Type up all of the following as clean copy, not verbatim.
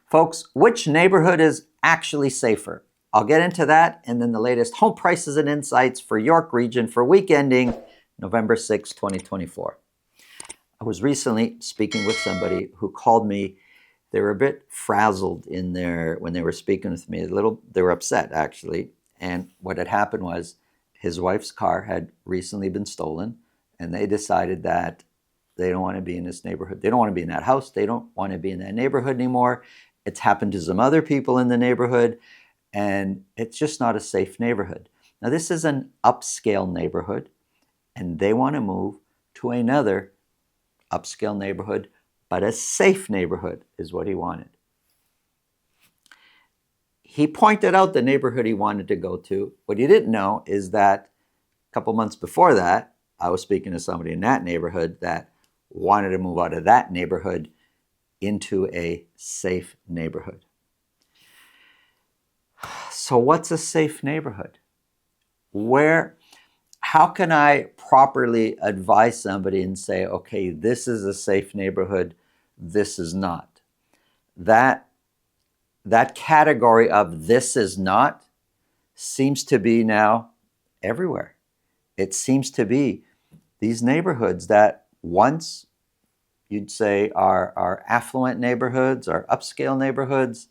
Folks, which neighborhood is actually safer? I'll get into that and then the latest home prices and insights for York Region for week ending November 6, 2024. I was recently speaking with somebody who called me. They were a bit frazzled when they were speaking with me. They were upset actually. And what had happened was his wife's car had recently been stolen, and they decided that they don't want to be in this neighborhood. They don't want to be in that house. They don't want to be in that neighborhood anymore. It's happened to some other people in the neighborhood, and it's just not a safe neighborhood. Now, this is an upscale neighborhood, and they want to move to another upscale neighborhood, but a safe neighborhood is what he wanted. He pointed out the neighborhood he wanted to go to. What he didn't know is that a couple months before that, I was speaking to somebody in that neighborhood that wanted to move out of that neighborhood into a safe neighborhood. So what's a safe neighborhood? How can I properly advise somebody and say, okay, this is a safe neighborhood, this is not? That category of this is not seems to be now everywhere. It seems to be these neighborhoods that once you'd say are affluent neighborhoods, are upscale neighborhoods.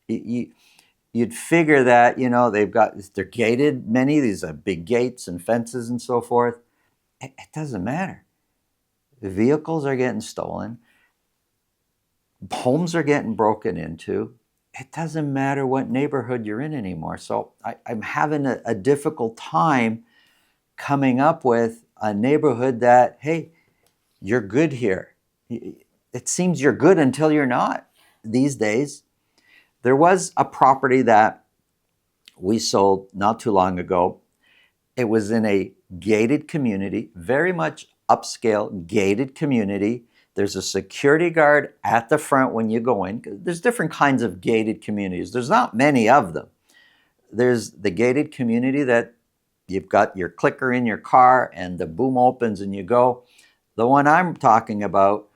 You'd figure that, they're gated, many of these are big gates and fences and so forth. It doesn't matter. The vehicles are getting stolen. Homes are getting broken into. It doesn't matter what neighborhood you're in anymore. So I'm having a difficult time coming up with a neighborhood that, hey, you're good here. It seems you're good until you're not these days. There was a property that we sold not too long ago. It was in a gated community, very much upscale gated community. There's a security guard at the front when you go in. There's different kinds of gated communities. There's not many of them. There's the gated community that you've got your clicker in your car and the boom opens and you go. The one I'm talking about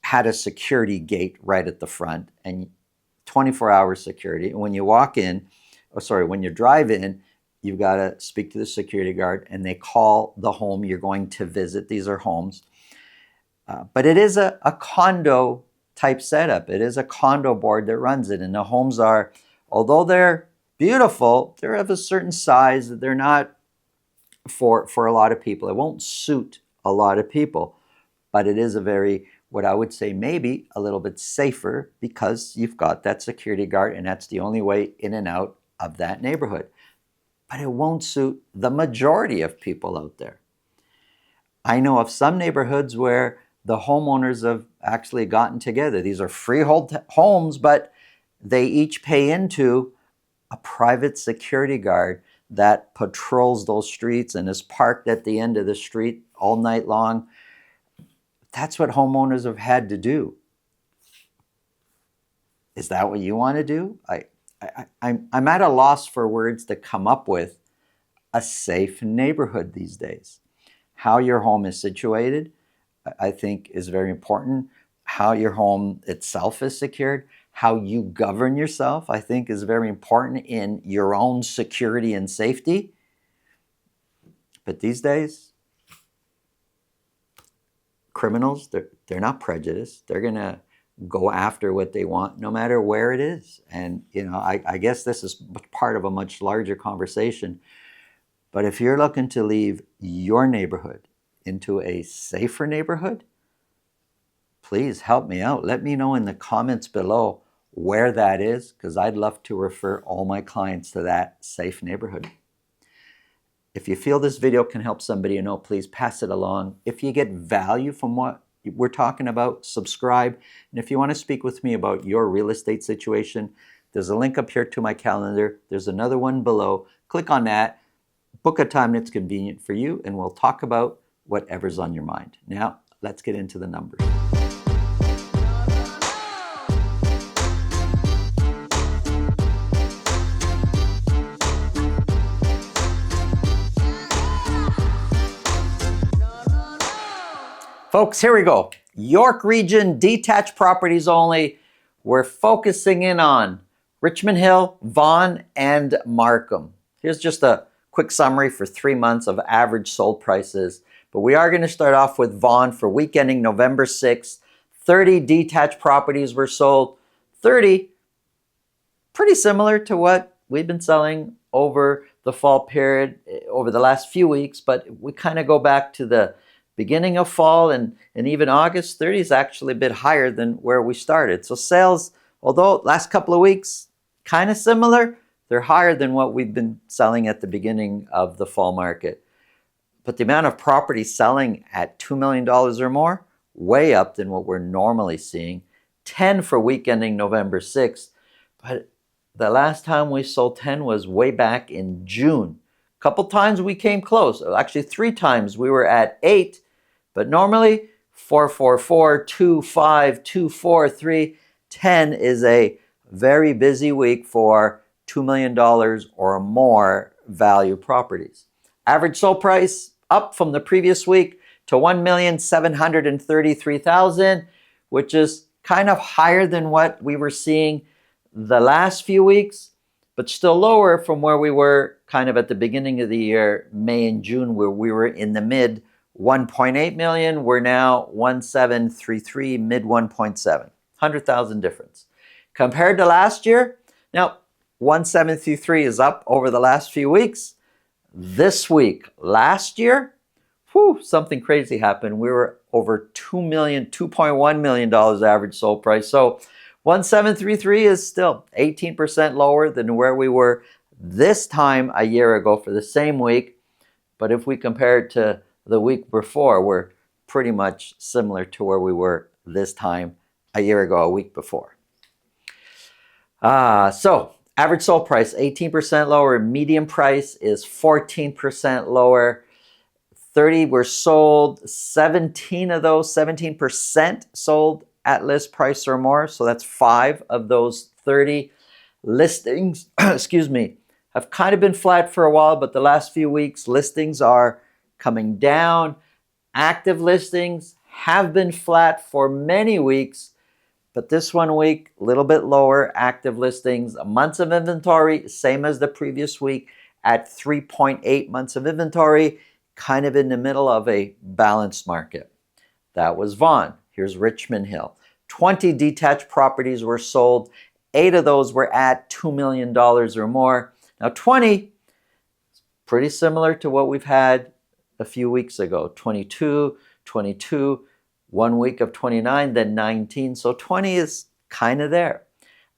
had a security gate right at the front and 24-hour security. And when you when you drive in, you've got to speak to the security guard and they call the home you're going to visit. These are homes. But it is a condo type setup. It is a condo board that runs it. And the homes are, although they're beautiful, they're of a certain size that they're not for a lot of people. It won't suit a lot of people, but it is what I would say maybe a little bit safer because you've got that security guard and that's the only way in and out of that neighborhood. But it won't suit the majority of people out there. I know of some neighborhoods where the homeowners have actually gotten together. These are freehold homes, but they each pay into a private security guard that patrols those streets and is parked at the end of the street all night long. That's what homeowners have had to do. Is that what you want to do? I'm at a loss for words to come up with a safe neighborhood these days. How your home is situated, I think, is very important. How your home itself is secured, how you govern yourself, I think, is very important in your own security and safety. But these days, criminals, they're not prejudiced. They're going to go after what they want no matter where it is. And, I guess this is part of a much larger conversation. But if you're looking to leave your neighborhood into a safer neighborhood, please help me out. Let me know in the comments below where that is, because I'd love to refer all my clients to that safe neighborhood. If you feel this video can help somebody you know, please pass it along. If you get value from what we're talking about, subscribe. And if you want to speak with me about your real estate situation, there's a link up here to my calendar. There's another one below. Click on that. Book a time that's convenient for you, and we'll talk about whatever's on your mind. Now, let's get into the numbers. Folks, here we go. York Region, detached properties only. we're focusing in on Richmond Hill, Vaughan, and Markham. Here's just a quick summary for 3 months of average sold prices. But we are going to start off with Vaughan for week ending November 6th. 30 detached properties were sold. 30, pretty similar to what we've been selling over the fall period, over the last few weeks. But we kind of go back to the beginning of fall and even August. 30 is actually a bit higher than where we started. So sales, although last couple of weeks, kind of similar, they're higher than what we've been selling at the beginning of the fall market. But the amount of properties selling at $2 million or more, way up than what we're normally seeing. 10 for week ending November 6th. But the last time we sold 10 was way back in June. A couple times we came close. Actually, 3 times we were at 8. But normally, 4, 4, 4, 2, 5, 2, 4, 3, 10 is a very busy week for $2 million or more value properties. Average sold price up from the previous week to $1,733,000, which is kind of higher than what we were seeing the last few weeks, but still lower from where we were kind of at the beginning of the year, May and June, where we were in the mid 1.8 million. We're now 1,733, mid 1.7, 100,000 difference. Compared to last year, now 1,733 is up over the last few weeks. This week, last year, something crazy happened. We were over $2.1 million average sold price. So 1,733 is still 18% lower than where we were this time a year ago for the same week. But if we compare it to the week before, we're pretty much similar to where we were this time a year ago, a week before. So average sold price, 18% lower. Median price is 14% lower. 30 were sold. 17 of those, 17% sold at list price or more. So that's 5 of those 30 listings, excuse me, have kind of been flat for a while, but the last few weeks, listings are coming down. Active listings have been flat for many weeks, but this 1 week, a little bit lower. Active listings, months of inventory, same as the previous week at 3.8 months of inventory, kind of in the middle of a balanced market. That was Vaughan. Here's Richmond Hill. 20 detached properties were sold. 8 of those were at $2 million or more. Now 20, pretty similar to what we've had a few weeks ago. 22, 1 week of 29, then 19. So 20 is kind of there.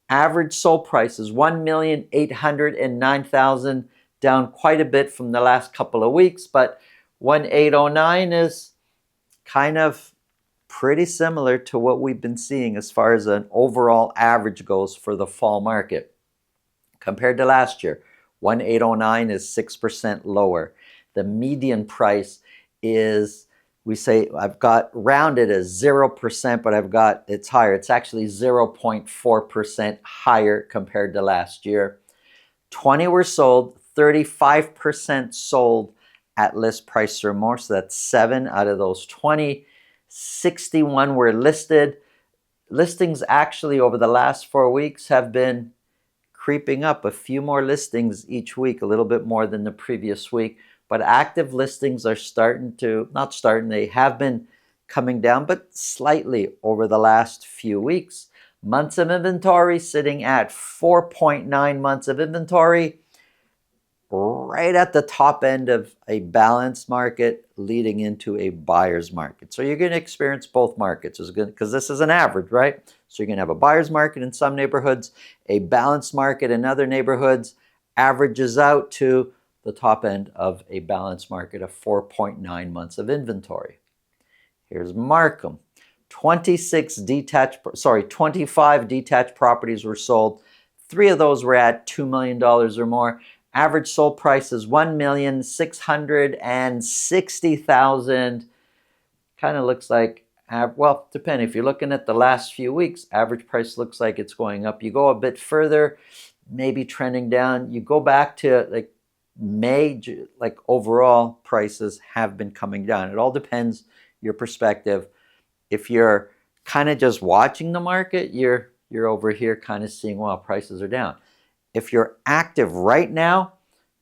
Average sold price is $1,809,000, down quite a bit from the last couple of weeks, but 1,809 is kind of pretty similar to what we've been seeing as far as an overall average goes for the fall market. Compared to last year, 1,809 is 6% lower. The median price is, we say, I've got rounded as 0%, but it's higher. It's actually 0.4% higher compared to last year. 20 were sold, 35% sold at list price or more. So that's 7 out of those 20. 61 were listed. Listings actually over the last 4 weeks have been creeping up. A few more listings each week, a little bit more than the previous week. But active listings are they have been coming down, but slightly over the last few weeks. Months of inventory sitting at 4.9 months of inventory, right at the top end of a balanced market leading into a buyer's market. So you're going to experience both markets because this is an average, right? So you're going to have a buyer's market in some neighborhoods, a balanced market in other neighborhoods, averages out to the top end of a balanced market of 4.9 months of inventory. Here's Markham. 25 detached properties were sold. 3 of those were at $2 million or more. Average sold price is $1,660,000. Kind of looks like, well, depending. If you're looking at the last few weeks, average price looks like it's going up. You go a bit further, maybe trending down. You go back to like May, like overall prices have been coming down. It all depends your perspective. If you're kind of just watching the market, you're you're over here kind of seeing, well, prices are down. If you're active right now,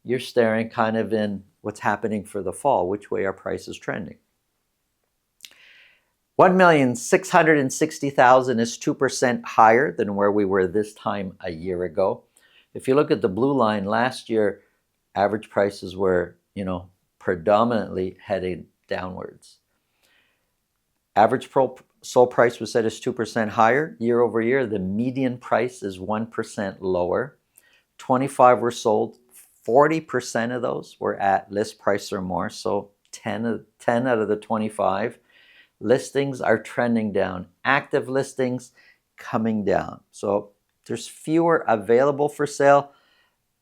you're staring kind of in what's happening for the fall, which way are prices trending. 1,660,000 is 2% higher than where we were this time a year ago. If you look at the blue line, last year, average prices were, predominantly headed downwards. Average sold price was set as 2% higher year over year. The median price is 1% lower. 25 were sold. 40% of those were at list price or more. So 10 out of the 25 listings are trending down. Active listings coming down. So there's fewer available for sale,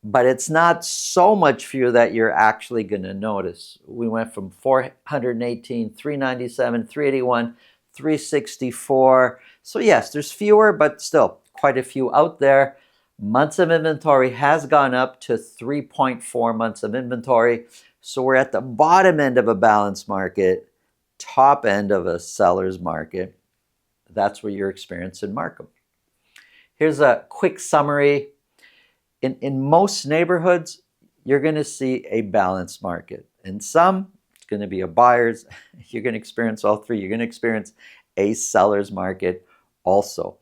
but it's not so much fewer that you're actually going to notice. We went from 418, 397, 381, 364. So yes, there's fewer, but still quite a few out there. Months of inventory has gone up to 3.4 months of inventory. So we're at the bottom end of a balanced market, top end of a seller's market. That's what you're experiencing in Markham. Here's a quick summary. In most neighborhoods, you're going to see a balanced market. In some, it's going to be a buyer's. You're going to experience all three. You're going to experience a seller's market also.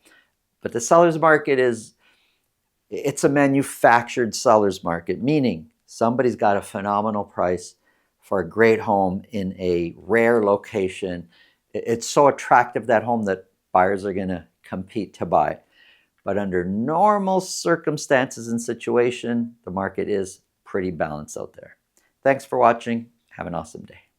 But the seller's market it's a manufactured seller's market, meaning somebody's got a phenomenal price for a great home in a rare location. It's so attractive, that home, that buyers are going to compete to buy it. But under normal circumstances and situation, the market is pretty balanced out there. Thanks for watching. Have an awesome day.